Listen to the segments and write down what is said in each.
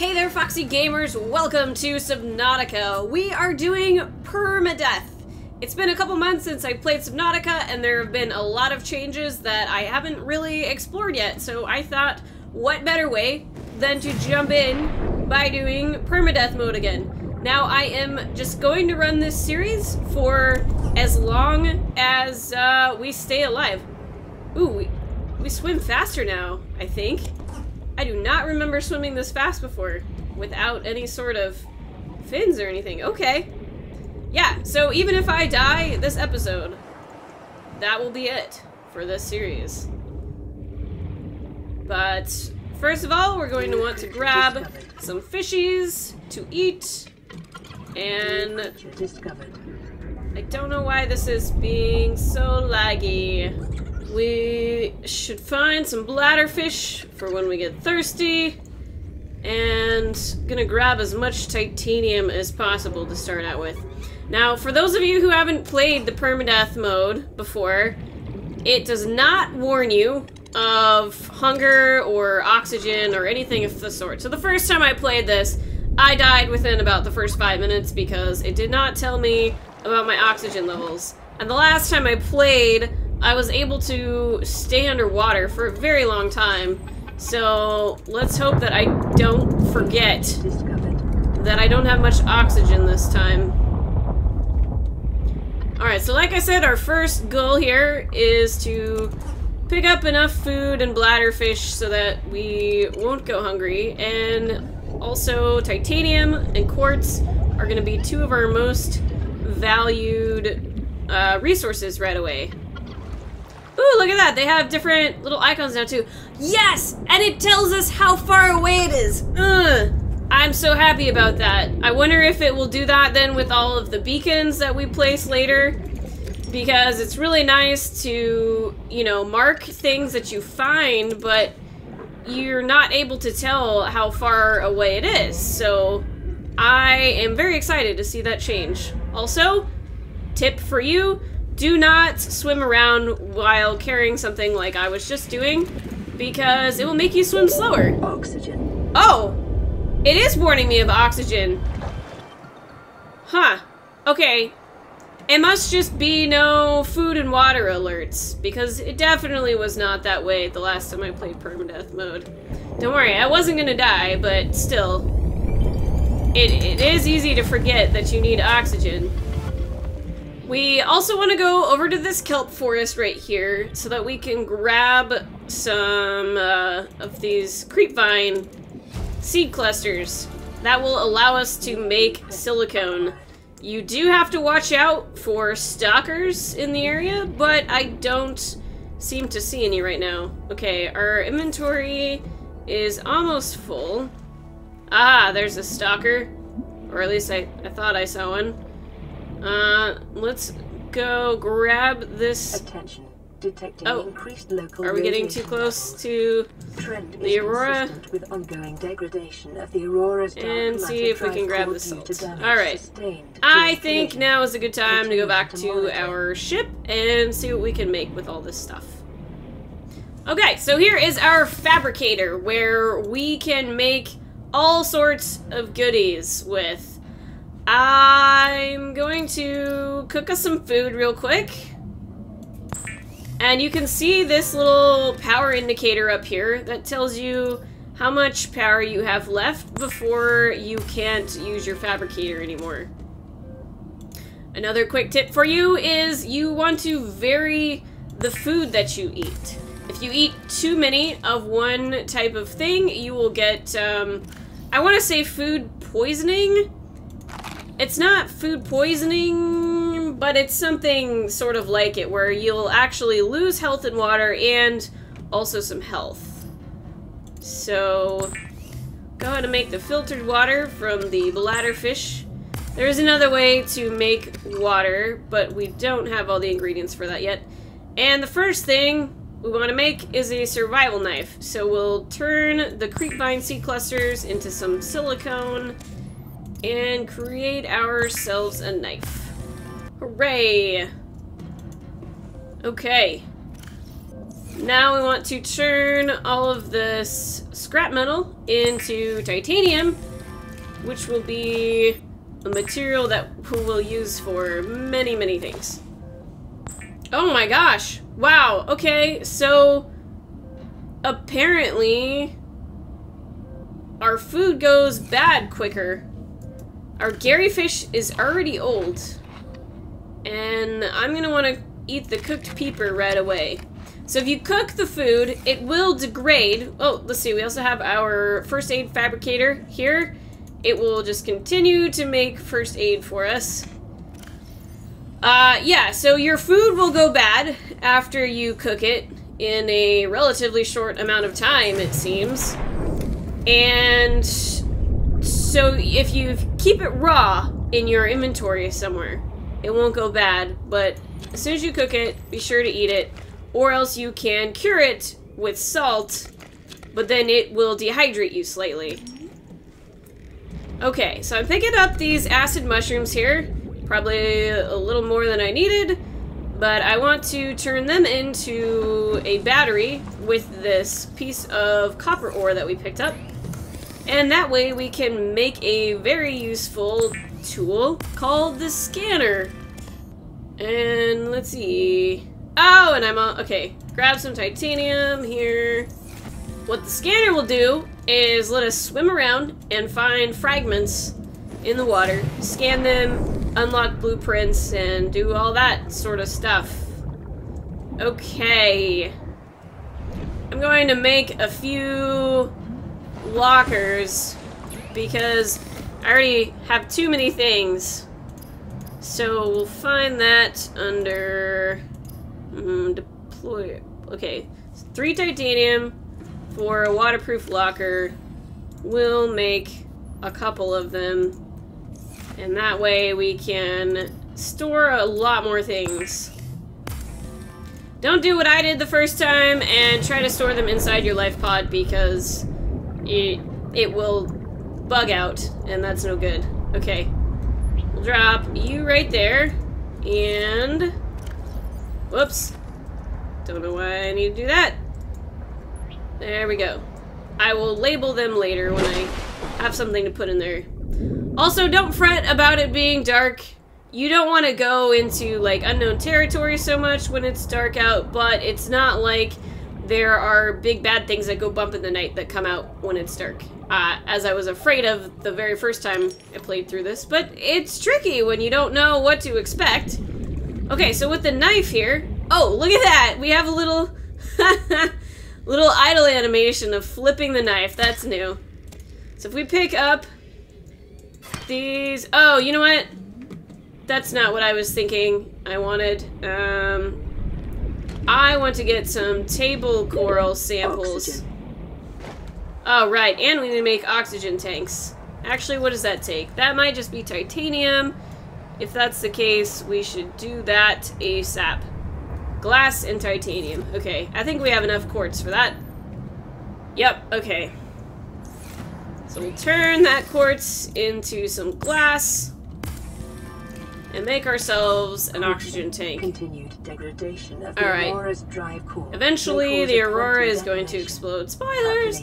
Hey there, Foxy Gamers! Welcome to Subnautica. We are doing permadeath. It's been a couple months since I played Subnautica, and there have been a lot of changes that I haven't really explored yet, so I thought, what better way than to jump in by doing permadeath mode again. Now, I am just going to run this series for as long as we stay alive. Ooh, we swim faster now, I think. I do not remember swimming this fast before without any sort of fins or anything. Okay. Yeah, so even if I die this episode, that will be it for this series. But first of all, we're going to want to grab some fishies to eat. And I don't know why this is being so laggy. We should find some bladderfish for when we get thirsty, and gonna grab as much titanium as possible to start out with. Now, for those of you who haven't played the permadeath mode before, it does not warn you of hunger or oxygen or anything of the sort. So the first time I played this, I died within about the first 5 minutes because it did not tell me about my oxygen levels. And the last time I played, I was able to stay underwater for a very long time, so let's hope that I don't forget that I don't have much oxygen this time. Alright, so like I said, our first goal here is to pick up enough food and bladderfish so that we won't go hungry, and also titanium and quartz are going to be two of our most valued resources right away. Ooh, look at that! They have different little icons now, too. Yes! And it tells us how far away it is! Ugh! I'm so happy about that. I wonder if it will do that then with all of the beacons that we place later. Because it's really nice to, you know, mark things that you find, but you're not able to tell how far away it is. So I am very excited to see that change. Also, tip for you, do not swim around while carrying something like I was just doing, because it will make you swim slower. Oxygen. Oh! It is warning me of oxygen. Huh. Okay. It must just be no food and water alerts, because it definitely was not that way the last time I played permadeath mode. Don't worry, I wasn't gonna die, but still. It is easy to forget that you need oxygen. We also want to go over to this kelp forest right here so that we can grab some of these creepvine seed clusters. That will allow us to make silicone. You do have to watch out for stalkers in the area, but I don't seem to see any right now. Okay, our inventory is almost full. Ah, there's a stalker. Or at least I thought I saw one. Let's go grab this. Attention. Detecting increased local are we getting too close to the Aurora? With ongoing degradation of the Aurora's and see if we can grab the salt. Alright. I think now is a good time to go back to our ship and see what we can make with all this stuff. Okay, so here is our Fabricator, where we can make all sorts of goodies with. I'm going to cook us some food real quick. And you can see this little power indicator up here that tells you how much power you have left before you can't use your Fabricator anymore. Another quick tip for you is you want to vary the food that you eat. If you eat too many of one type of thing, you will get, I want to say food poisoning. It's not food poisoning, but it's something sort of like it, where you'll actually lose health and water and also some health. So, go ahead and make the filtered water from the bladderfish. There is another way to make water, but we don't have all the ingredients for that yet. And the first thing we want to make is a survival knife. So we'll turn the creepvine seed clusters into some silicone and create ourselves a knife. Hooray! Okay. Now we want to turn all of this scrap metal into titanium, which will be a material that we'll use for many, many things. Oh my gosh. Wow. Okay, so apparently our food goes bad quicker. Our Gary fish is already old. And I'm gonna want to eat the cooked peeper right away. So if you cook the food, it will degrade. Oh, let's see. We also have our first aid fabricator here. It will just continue to make first aid for us. Yeah, so your food will go bad after you cook it in a relatively short amount of time, it seems. And so if you keep it raw in your inventory somewhere, it won't go bad, but as soon as you cook it, be sure to eat it, or else you can cure it with salt, but then it will dehydrate you slightly. Okay, so I'm picking up these acid mushrooms here. Probably a little more than I needed, but I want to turn them into a battery with this piece of copper ore that we picked up. And that way we can make a very useful tool called the scanner. And let's see. Oh, and I'm on. Okay, grab some titanium here. What the scanner will do is let us swim around and find fragments in the water, scan them, unlock blueprints, and do all that sort of stuff. Okay. I'm going to make a few lockers because I already have too many things. So we'll find that under deploy. Okay, 3 titanium for a waterproof locker. We'll make a couple of them, and that way we can store a lot more things. Don't do what I did the first time and try to store them inside your life pod, because it will bug out, and that's no good. Okay, we'll drop you right there, and whoops, don't know why I need to do that. There we go. I will label them later when I have something to put in there. Also, don't fret about it being dark. You don't want to go into, like, unknown territory so much when it's dark out, but it's not like there are big bad things that go bump in the night that come out when it's dark. As I was afraid of the very first time I played through this, but it's tricky when you don't know what to expect. Okay, so with the knife here, oh, look at that! We have a little, little idle animation of flipping the knife. That's new. So if we pick up these, oh, you know what? That's not what I was thinking I wanted. I want to get some table coral samples. Oxygen. Oh, right, and we need to make oxygen tanks. Actually, what does that take? That might just be titanium. If that's the case, we should do that ASAP. Glass and titanium. Okay, I think we have enough quartz for that. Yep, okay. So we'll turn that quartz into some glass and make ourselves an oxygen tank. Continued degradation of the Aurora's drive core. Eventually, the Aurora is going to explode. Spoilers!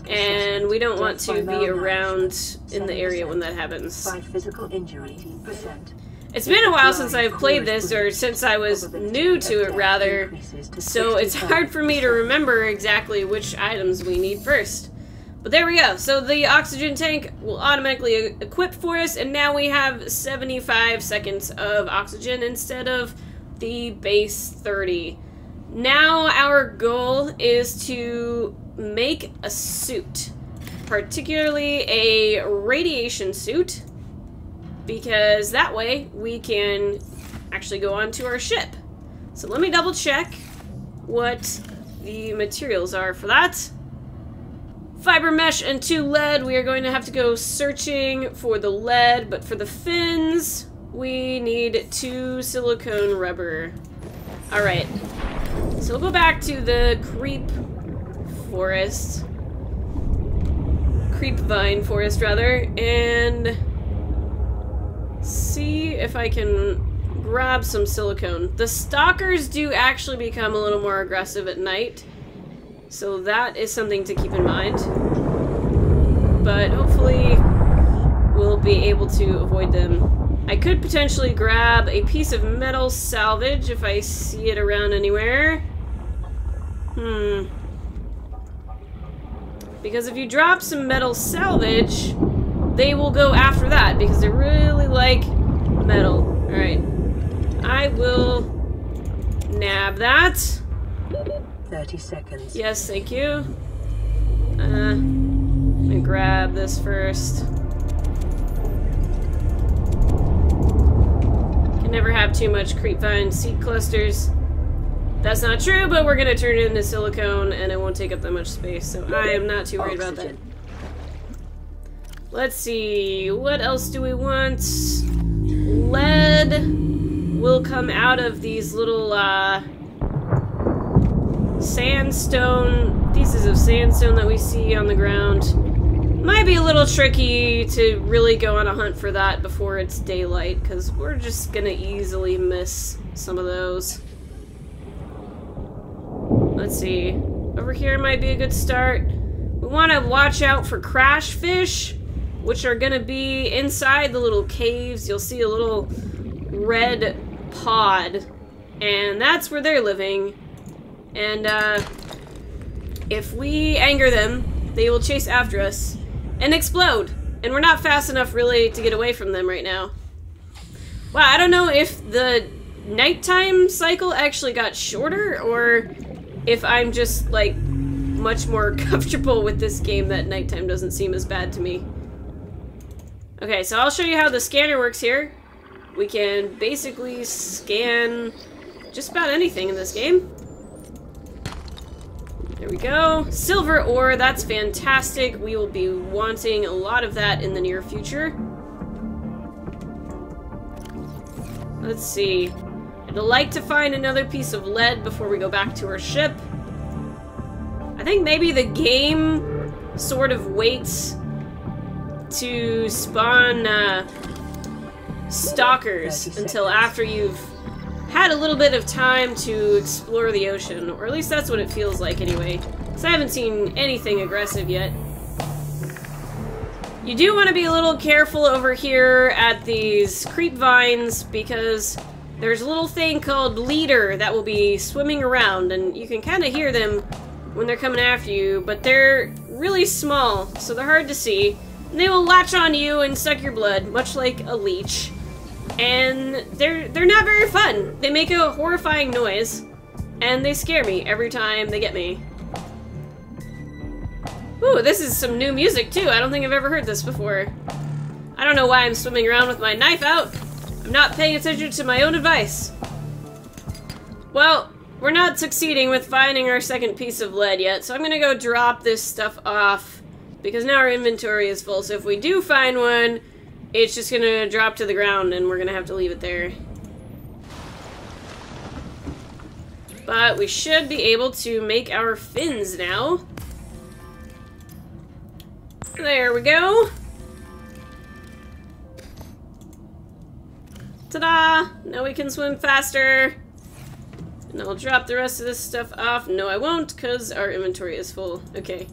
And we don't want to be around in the area when that happens. By physical injury, 18%. It's been a while since I've played this, or since I was new to it, rather, so it's hard for me to remember exactly which items we need first. But there we go. So the oxygen tank will automatically equip for us, and now we have 75 seconds of oxygen instead of the base 30. Now our goal is to make a suit, particularly a radiation suit, because that way we can actually go onto our ship. So let me double check what the materials are for that. Fiber mesh and 2 lead. We are going to have to go searching for the lead, but for the fins, we need 2 silicone rubber. Alright, so we'll go back to the creep forest. Creep vine forest, rather, and see if I can grab some silicone. The stalkers do actually become a little more aggressive at night, so that is something to keep in mind. But hopefully we'll be able to avoid them. I could potentially grab a piece of metal salvage if I see it around anywhere. Because if you drop some metal salvage, they will go after that because they really like metal. Alright. I will nab that. 30 seconds. Yes, thank you. Let me grab this first. Can never have too much creepvine seed clusters. That's not true, but we're gonna turn it into silicone and it won't take up that much space, so I am not too worried about that. Let's see, what else do we want? Lead will come out of these little sandstone, pieces of sandstone that we see on the ground. Might be a little tricky to really go on a hunt for that before it's daylight, because we're just gonna easily miss some of those. Let's see. Over here might be a good start. We want to watch out for crash fish, which are going to be inside the little caves. You'll see a little red pod, and that's where they're living. And if we anger them, they will chase after us and explode. And we're not fast enough really to get away from them right now. Wow, I don't know if the nighttime cycle actually got shorter or if I'm just, like, much more comfortable with this game that nighttime doesn't seem as bad to me. Okay, so I'll show you how the scanner works here. We can basically scan just about anything in this game. There we go. Silver ore, that's fantastic. We will be wanting a lot of that in the near future. Let's see. I'd like to find another piece of lead before we go back to our ship. I think maybe the game sort of waits to spawn stalkers until after you've had a little bit of time to explore the ocean, or at least that's what it feels like anyway, because I haven't seen anything aggressive yet. You do want to be a little careful over here at these creep vines because there's a little thing called leader that will be swimming around, and you can kind of hear them when they're coming after you, but they're really small, so they're hard to see. And they will latch on you and suck your blood, much like a leech. And they're not very fun. They make a horrifying noise, and they scare me every time they get me. Ooh, this is some new music too. I don't think I've ever heard this before. I don't know why I'm swimming around with my knife out. I'm not paying attention to my own advice. Well, we're not succeeding with finding our second piece of lead yet, so I'm gonna go drop this stuff off because now our inventory is full, so if we do find one, it's just gonna drop to the ground and we're gonna have to leave it there. But we should be able to make our fins now. There we go. Ta-da! Now we can swim faster. And I'll drop the rest of this stuff off. No, I won't, because our inventory is full. Okay.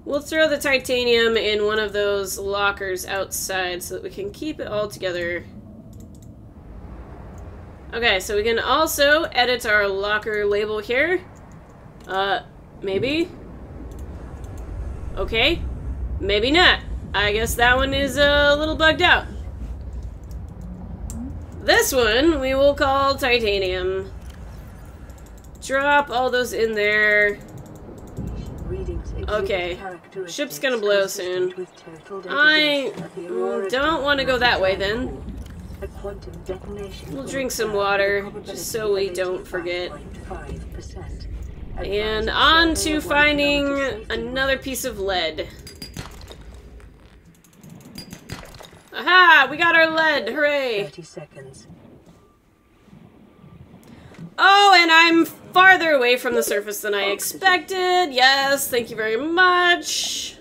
We'll throw the titanium in one of those lockers outside so that we can keep it all together. Okay, so we can also edit our locker label here. Maybe? Okay. Maybe not. I guess that one is a little bugged out. This one we will call titanium. Drop all those in there. Okay. Ship's gonna blow soon. I don't want to go that way then. We'll drink some water just so we don't forget. And on to finding another piece of lead. Aha! We got our lead! Hooray! 30 seconds. Oh, and I'm farther away from the surface than I expected. Yes, thank you very much.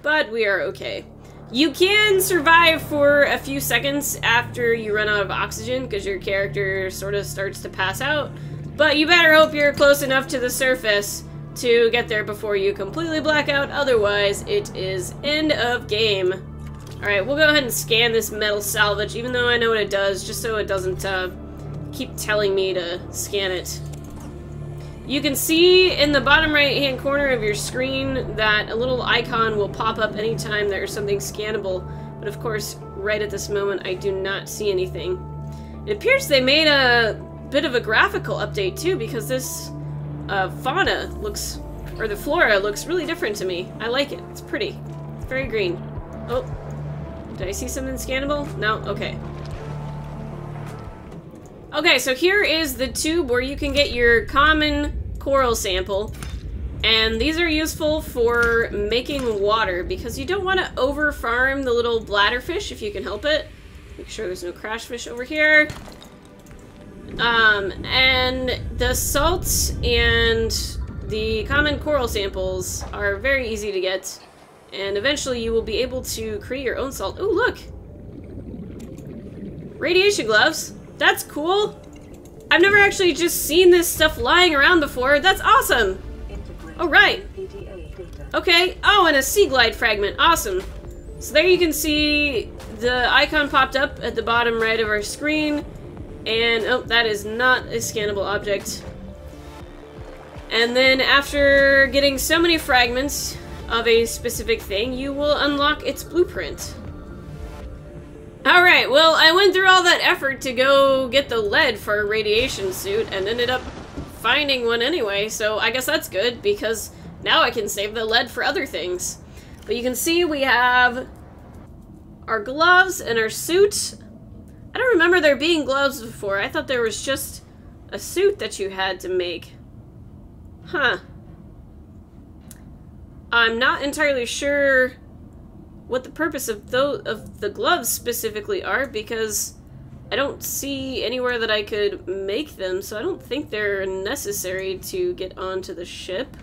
But we are okay. You can survive for a few seconds after you run out of oxygen because your character sort of starts to pass out, but you better hope you're close enough to the surface to get there before you completely black out, otherwise it is end of game. Alright, we'll go ahead and scan this metal salvage, even though I know what it does, just so it doesn't keep telling me to scan it. You can see in the bottom right-hand corner of your screen that a little icon will pop up anytime there's something scannable, but of course, right at this moment, I do not see anything. It appears they made a bit of a graphical update too, because this fauna looks, or the flora looks really different to me. I like it. It's pretty. It's very green. Oh, did I see something scannable? No? Okay. Okay, so here is the tube where you can get your common coral sample, and these are useful for making water because you don't want to over farm the little bladderfish if you can help it. Make sure there's no crash fish over here. And the salts and the common coral samples are very easy to get, and eventually you will be able to create your own salt. Ooh, look! Radiation gloves. That's cool. I've never actually just seen this stuff lying around before. That's awesome. All right. Okay. Oh, and a sea glide fragment. Awesome. So there you can see the icon popped up at the bottom right of our screen. And, oh, that is not a scannable object. And then after getting so many fragments of a specific thing, you will unlock its blueprint. Alright, well, I went through all that effort to go get the lead for a radiation suit and ended up finding one anyway, so I guess that's good because now I can save the lead for other things. But you can see we have our gloves and our suit. I don't remember there being gloves before. I thought there was just a suit that you had to make. Huh. I'm not entirely sure what the purpose of the gloves specifically are, because I don't see anywhere that I could make them, so I don't think they're necessary to get onto the ship.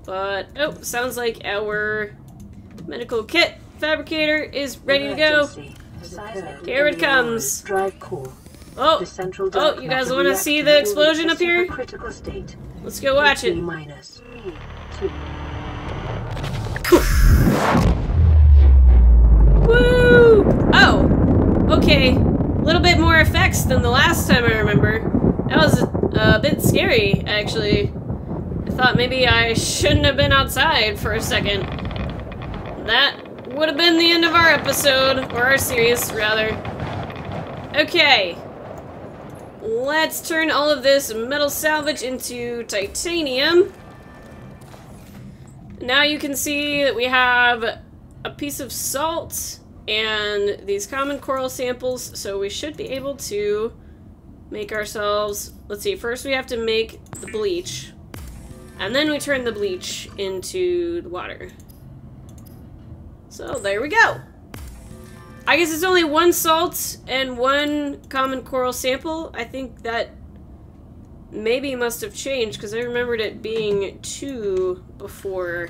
But, oh, sounds like our medical kit fabricator is ready to go. Here it comes. Oh, oh, you guys want to see the explosion up here? Let's go watch it. Woo! Oh, okay. A little bit more effects than the last time I remember. That was a bit scary, actually. I thought maybe I shouldn't have been outside for a second. That would have been the end of our episode, or our series, rather. Okay. Let's turn all of this metal salvage into titanium. Now you can see that we have a piece of salt and these common coral samples, so we should be able to make ourselves, let's see, first we have to make the bleach, and then we turn the bleach into the water. So there we go. I guess it's only one salt and one common coral sample. I think that maybe must have changed because I remembered it being 2 before.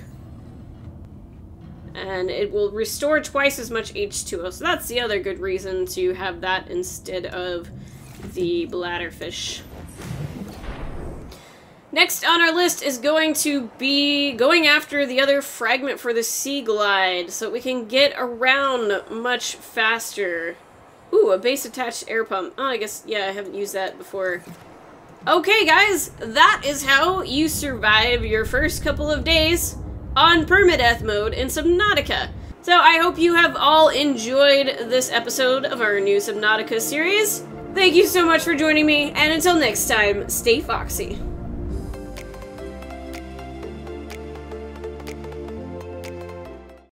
And it will restore twice as much H2O, so that's the other good reason to have that instead of the bladderfish. Next on our list is going to be going after the other fragment for the sea glide, so we can get around much faster. Ooh, a base-attached air pump. Oh, I guess, yeah, I haven't used that before. Okay, guys, that is how you survive your first couple of days on permadeath mode in Subnautica. So I hope you have all enjoyed this episode of our new Subnautica series. Thank you so much for joining me, and until next time, stay foxy.